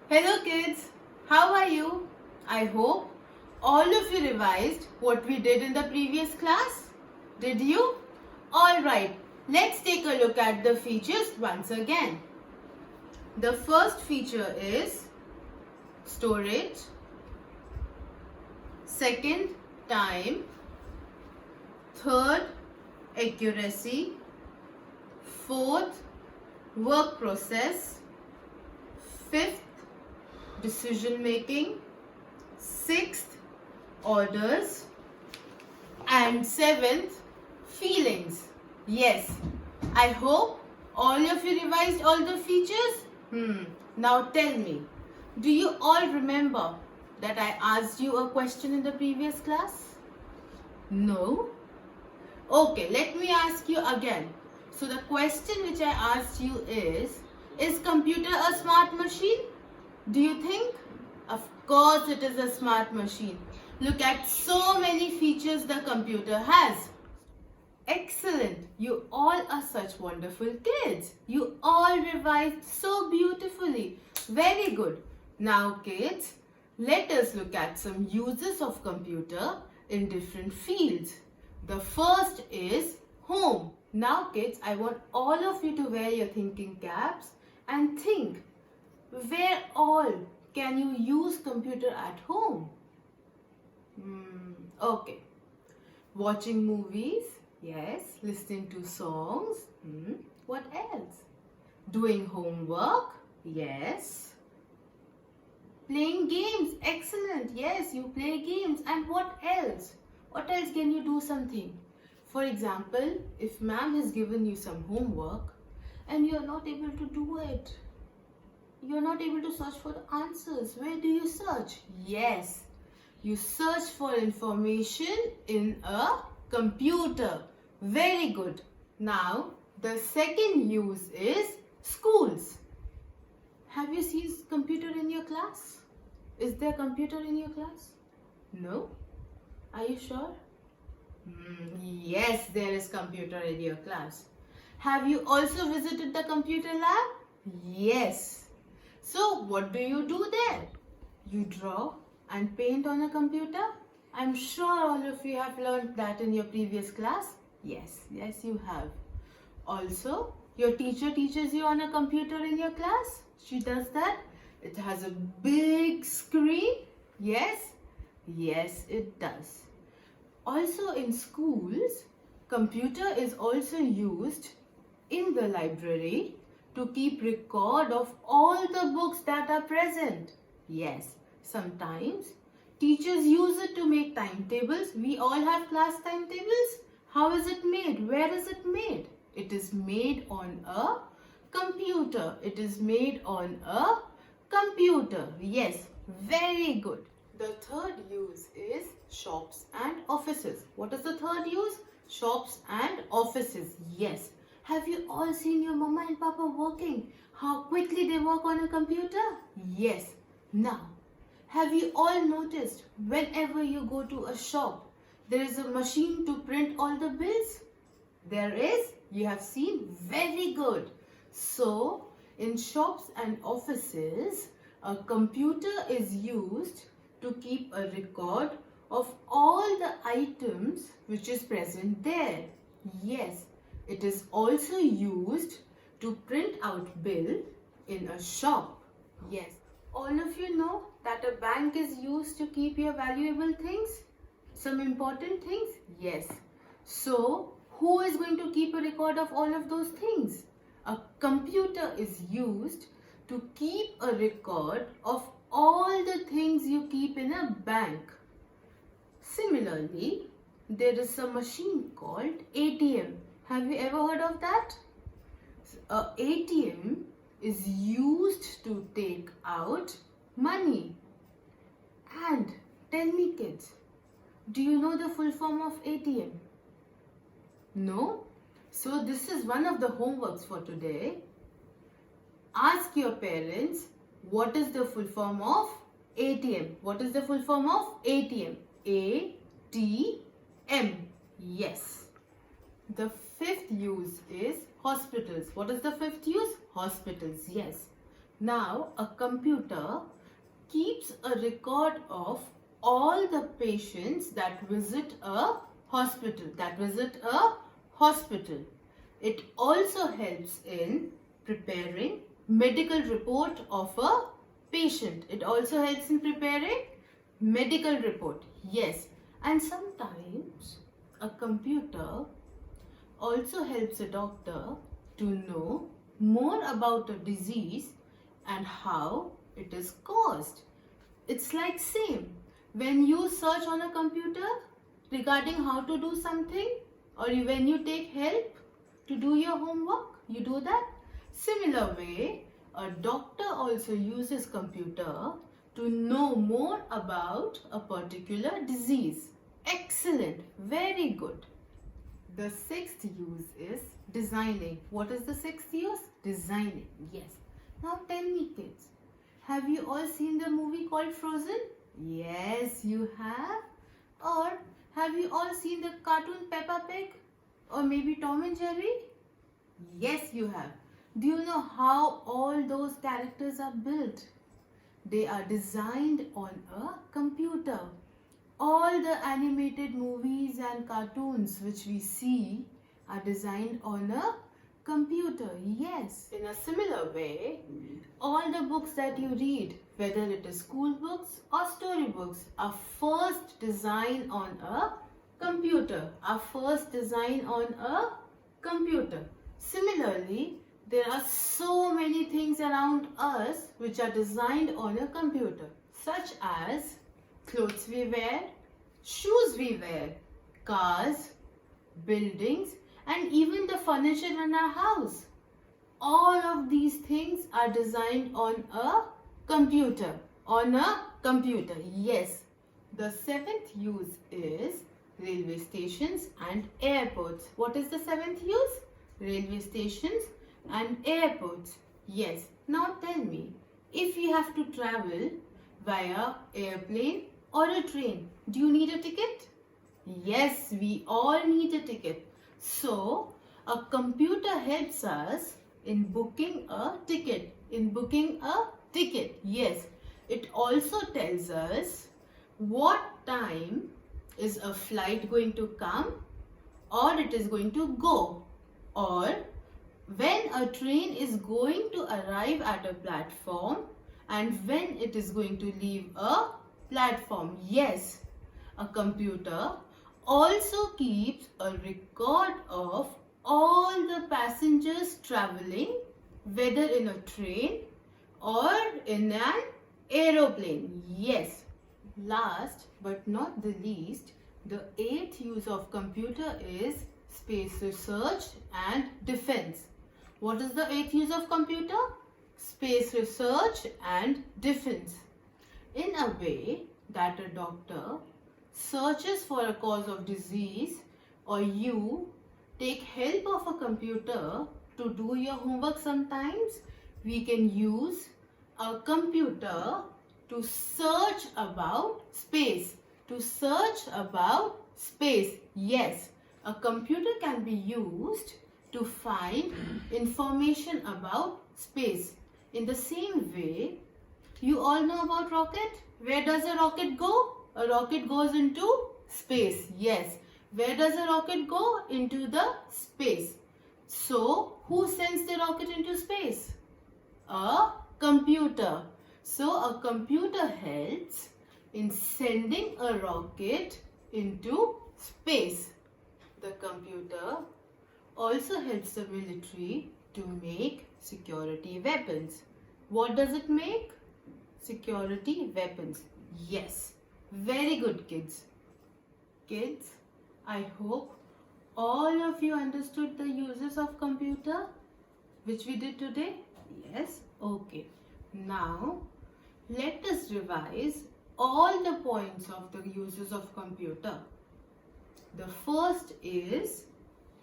Hello kids, how are you? I hope all of you revised what we did in the previous class. Did you? Alright, let's take a look at the features once again. The first feature is storage, second time, third accuracy, fourth work process, fifth decision making, sixth orders, and seventh feelings. Yes, I hope all of you revised all the features. Now tell me, do you all remember that I asked you a question in the previous class? No? Okay, let me ask you again. So the question which I asked you is computer a smart machine? Do you think? Of course it is a smart machine. Look at so many features the computer has. Excellent. You all are such wonderful kids. You all revised so beautifully. Very good. Now kids, let us look at some uses of computer in different fields. The first is home. Now kids, I want all of you to wear your thinking caps and think, where all can you use computer at home? Okay. Watching movies? Yes. Listening to songs? What else? Doing homework? Yes. Playing games? Excellent. Yes, you play games. And what else? What else can you do something? For example, if ma'am has given you some homework and you're not able to do it, you're not able to search for the answers. Where do you search? Yes, you search for information in a computer. Very good. Now, the second use is schools. Have you seen computer in your class? Is there computer in your class? No? Are you sure? Yes, there is computer in your class. Have you also visited the computer lab? Yes. So what do you do there? You draw and paint on a computer? I'm sure all of you have learned that in your previous class. Yes, you have. Also, your teacher teaches you on a computer in your class. She does that. It has a big screen. Yes, it does. Also in schools, computer is also used in the library to keep record of all the books that are present. Yes, sometimes teachers use it to make timetables. We all have class timetables. How is it made? Where is it made? It is made on a computer. It is made on a computer. Yes, very good. The third use is shops and offices. What is the third use? Shops and offices. Yes. Have you all seen your mama and papa working? How quickly they work on a computer? Yes. Now, have you all noticed whenever you go to a shop, there is a machine to print all the bills? There is? You have seen? Very good. So, in shops and offices, a computer is used to keep a record of all the items which is present there. Yes, it is also used to print out bill in a shop. Yes, all of you know that a bank is used to keep your valuable things, some important things. Yes, so who is going to keep a record of all of those things? A computer is used to keep a record of all the things you keep in a bank. Similarly, there is a machine called ATM. Have you ever heard of that? A ATM is used to take out money. And tell me kids, do you know the full form of ATM? No? So this is one of the homeworks for today. Ask your parents, what is the full form of ATM? What is the full form of ATM? ATM. Yes. The fifth use is hospitals. What is the fifth use? Hospitals. Yes. Now, a computer keeps a record of all the patients that visit a hospital. It also helps in preparing medical report of a patient. It also helps in preparing medical report. Yes. And sometimes a computer also helps a doctor to know more about a disease and how it is caused. It's like same. When you search on a computer regarding how to do something, or when you take help to do your homework, you do that. Similar way, a doctor also uses computer to know more about a particular disease. Excellent. Very good. The sixth use is designing. What is the sixth use? Designing. Yes. Now tell me, kids, have you all seen the movie called Frozen? Yes, you have. Or have you all seen the cartoon Peppa Pig? Or maybe Tom and Jerry? Yes, you have. Do you know how all those characters are built? They are designed on a computer. All the animated movies and cartoons which we see are designed on a computer. Yes. In a similar way, all the books that you read, whether it is school books or storybooks, are first designed on a computer. Similarly, there are so many things around us which are designed on a computer, such as clothes we wear, shoes we wear, cars, buildings, and even the furniture in our house. All of these things are designed on a computer. Yes. The seventh use is railway stations and airports. What is the seventh use? Railway stations and airports. Yes. Now tell me, if you have to travel via airplane or a train, do you need a ticket? Yes, we all need a ticket. So, a computer helps us in booking a ticket. Yes. It also tells us what time is a flight going to come or it is going to go, or when a train is going to arrive at a platform and when it is going to leave a platform. Yes, a computer also keeps a record of all the passengers traveling, whether in a train or in an aeroplane. Yes. Last but not the least, the eighth use of computer is space research and defense. What is the eighth use of computer? Space research and defense. In a way that a doctor searches for a cause of disease, or you take help of a computer to do your homework sometimes, we can use a computer to search about space. Yes, a computer can be used to find information about space. In the same way, you all know about rocket. Where does a rocket go? A rocket goes into space. Yes. Where does a rocket go? Into the space. So, who sends the rocket into space? A computer. So, a computer helps in sending a rocket into space. The computer also helps the military to make security weapons. What does it make? Security weapons. Yes. Very good, kids. Kids, I hope all of you understood the uses of computer which we did today. Yes. Okay. Now, let us revise all the points of the uses of computer. The first is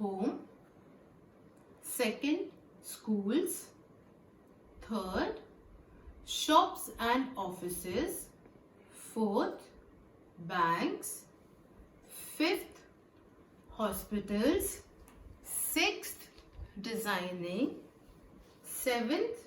home. Second, schools. Third, shops and offices. Fourth, banks. Fifth, hospitals. Sixth, designing. Seventh,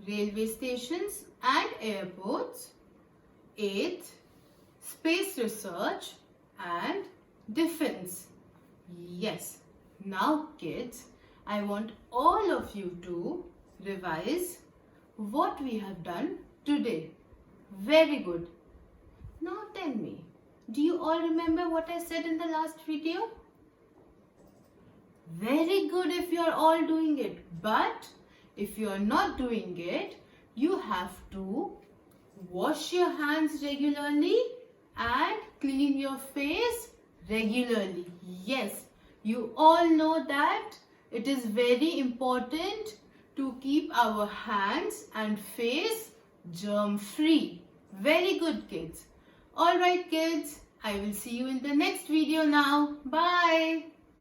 railway stations and airports. 8th, space research and defense. Yes. Now kids, I want all of you to revise what we have done today. Very good. Now tell me, do you all remember what I said in the last video? Very good if you are all doing it. But if you are not doing it, you have to wash your hands regularly and clean your face regularly. Yes, you all know that it is very important to keep our hands and face germ free. Very good kids. Alright kids, I will see you in the next video now. Bye.